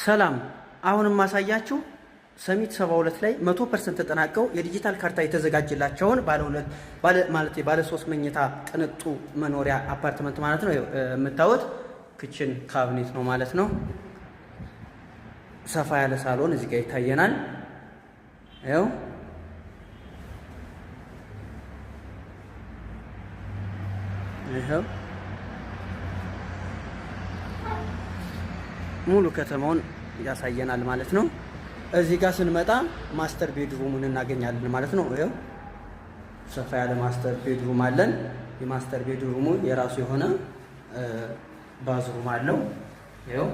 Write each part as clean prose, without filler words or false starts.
ሰላም አሁንም ማሳያችሁ ሰሚት 72 ላይ 100% ተጠናቀው የዲጂታል ካርታ የተዘጋጀላቸውን ባለ 3 መኝታ ቅንጡ መኖሪያ አፓርትመንት ማለት ነው። የምታዩት ክችን ካቢኔት ነው ማለት ነው። ሰፋ ያለ ሳሎን እዚህ ጋር ይታየናል። ይሄው ሙሉ ከተማውን ያሳየናል ማለት ነው። እዚህ ጋር ስንመጣ ማስተር ቤድሩሙን እናገኛለን ማለት ነው። ይሄው ሰፋ ያለ ማስተር ቤድሩም አለን። የማስተር ቤድሩሙ የራሱ የሆነ ባዝሩም አለው። ይሄው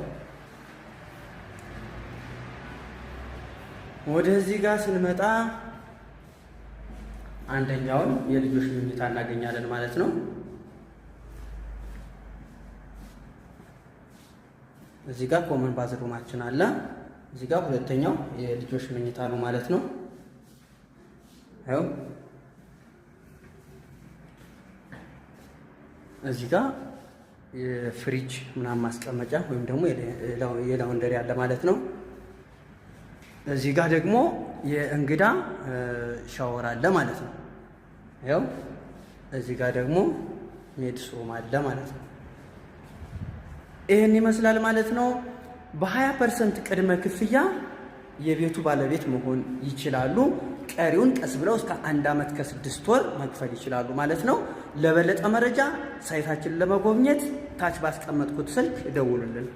ወደዚህ ጋር ስንመጣ አንደኛውን የልጆች መኝታ እናገኛለን ማለት ነው። እዚህ ጋር ኮመን ባዝሩማችን አለ። እዚህ ጋር ሁለተኛው የልጆች መኝታ ነው ማለት ነው። ያው እዚህ ጋር የፍሪጅ ምናምን ማስቀመጫ ወይም ደግሞ የላውንደሪ አለ ማለት ነው። እዚህ ጋር ደግሞ የእንግዳ ሻወር አለ ማለት ነው። ያው እዚህ ጋር ደግሞ ሜድስ ሩም አለ ማለት ነው። ይህን ይመስላል ማለት ነው። በ20% ቅድመ ክፍያ የቤቱ ባለቤት መሆን ይችላሉ። ቀሪውን ቀስ ብለው እስከ 1 ዓመት ከ6 ወር መክፈል ይችላሉ ማለት ነው። ለበለጠ መረጃ ሳይታችንን ለመጎብኘት ታች ባስቀመጥኩት ስልክ ደውሉልን።